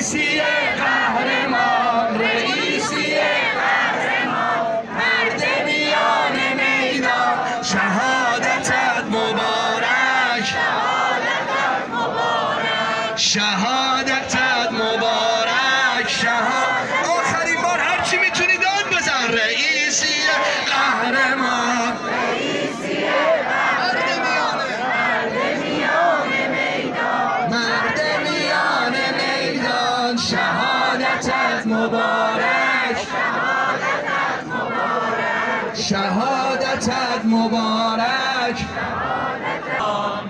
رئیسی قهرمان، رئیسی قهرمان، مرد میان میدان، شهادتت مبارک، شهادتت مبارک، شهادتت مبارک، آخرین بار هرچی میتونی داد بزن. رئیسی قهرمان، رئیسی قهرمان، مرد میان میدان، مرد میان میدان، شهادتت مبارک، شهادتت مبارک، شهادتت مبارک،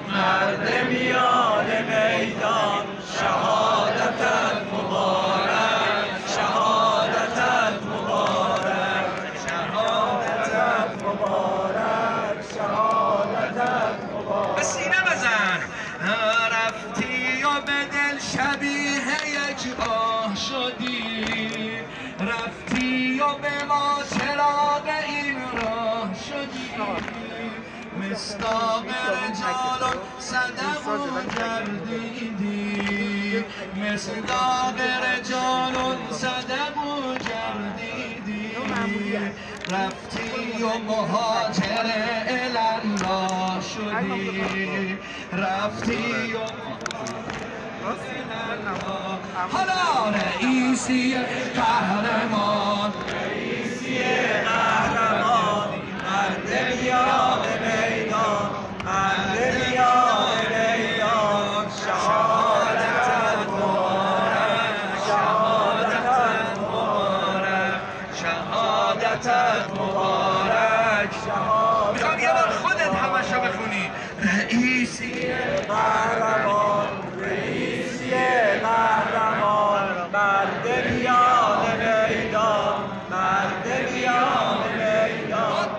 مرد میان میدان، شهادتت مبارک، شهادتت مبارک، شهادتت مبارک، شهادتت مبارک. به سینه بزن. رفتی و به دل شبیه یک آه شدی، رفتی و به ما چراغ این راه شدی، مصداق رجال و صدق و جردیدی، مصداق رجال و صدق و جردیدی، رفتی و مهاجر الالله شدی، رفتی و حالا رئیسی قهرمان، رئیسی قهرمان، مرد میان میدان، مرد میان میدان، شهادتت مبارک، شهادتت مبارک، شهادتت مبارک. میخوام یه بار خودت همشو بخونی. رئیسی قهرمان، رئیسی قهرمان، مرد میان میدان، مرد میان میدان،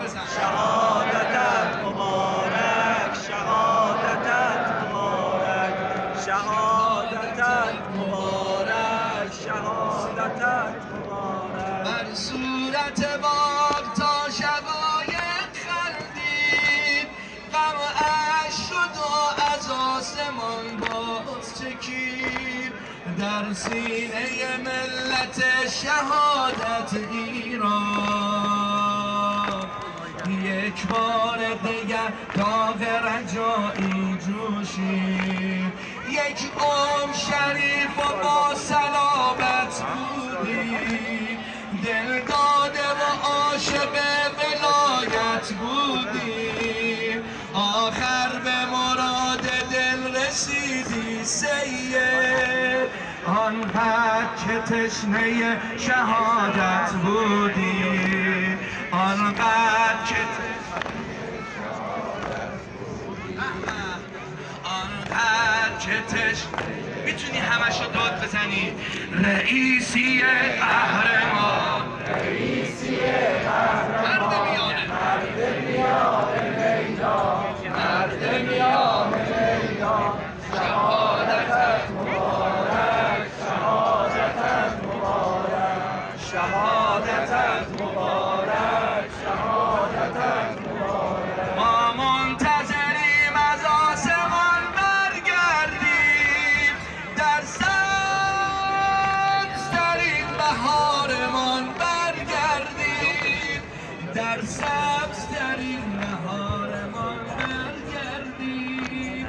شهادتت مبارک، شهادتت مبارک، شهادتت مبارک، شهادتت مبارک. بر صورت باغ تا شبای خندید، غمش شد و از آسمان باز چکید، در سینه ملت شهادت ایران، یک بار دیگر داغ رجایی جوشید، یک شریف و با صلابت بودی، دل داده و عاشق ولایت بودی، آخر به مراد دل رسیدی سید، آنقدر که تشنه شهادت بودی، آنقدر که میتونی همشو داد بزنی. رئیسی قهرمان، رئیسی قهرمان، مرد میان میدان، مرد میان میدان، شهادتت مبارک، شهادتت مبارک، شهادتت مبارک، شهادتت مبارک. ما منتظریم از آسمان برگردیم، در سبزترین بهارمان برگردیم، در سبزترین بهارمان برگردیم،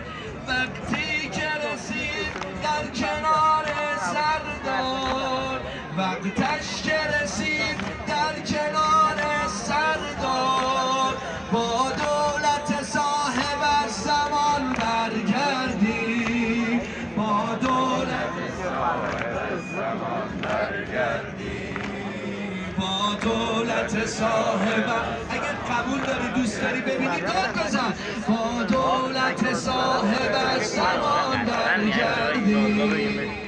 وقتی که رسید در کنار سردار، وقتش که رسید در کنار سردار، با دولت صاحب زمان برگردیم، با دولت صاحب زمان برگردیم، با دولت صاحب. اگر قبول داری دوست داری ببینی داد بزن. با دولت صاحب زمان برگردیم.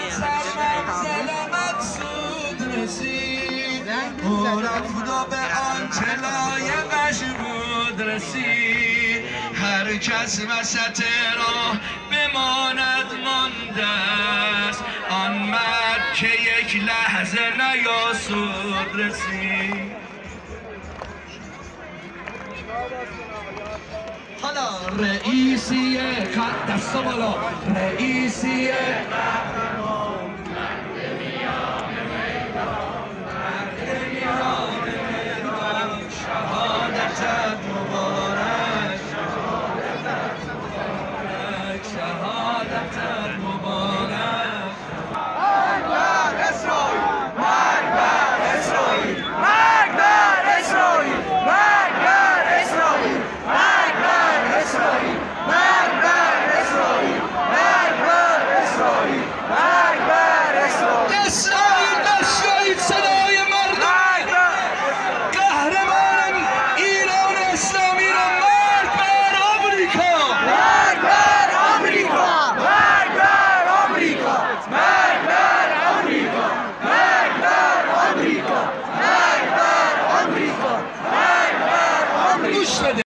سرمنزل مقصود رسید، او رفت و به آنچه لایقش بود رسید، هر کس وسط راه بماند مانده است، آن مرد که یک لحظه نیاسود رسید. حالا رئیسیه دستا بالا رئیسیه